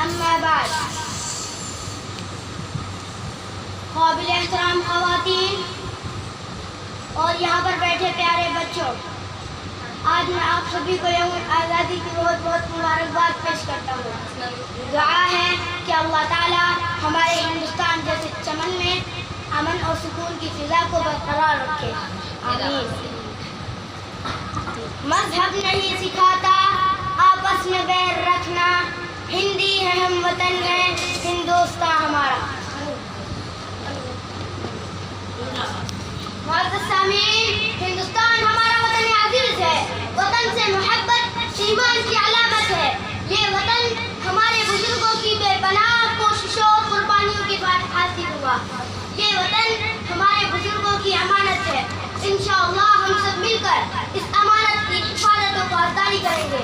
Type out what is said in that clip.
अम्मा बाद, काबिल एहतराम ख़वातीन और यहाँ पर बैठे प्यारे बच्चों, आज मैं आप सभी को यौम आज़ादी की बहुत बहुत मुबारकबाद पेश करता हूँ। दुआ है कि अल्लाह ताला हमारे हिंदुस्तान जैसे चमन में अमन और सुकून की फिजा को बरकरार रखे। आमीन। मजहब नहीं सिखाता आपस में बैर रखना, हिंदी है हम वतन है हिंदुस्तान हमारा। हिंदुस्तान हमारा वतन अजीज है, वतन से मोहब्बत ईमान की अलामत है। ये वतन हमारे बुजुर्गों की बेपनाह कोशिशों और कुर्बानियों के बाद हासिल हुआ। ये वतन हमारे बुजुर्गों की अमानत है। इंशाअल्लाह हम सब मिलकर इस अमानत की हिफाजत और पासदारी करेंगे।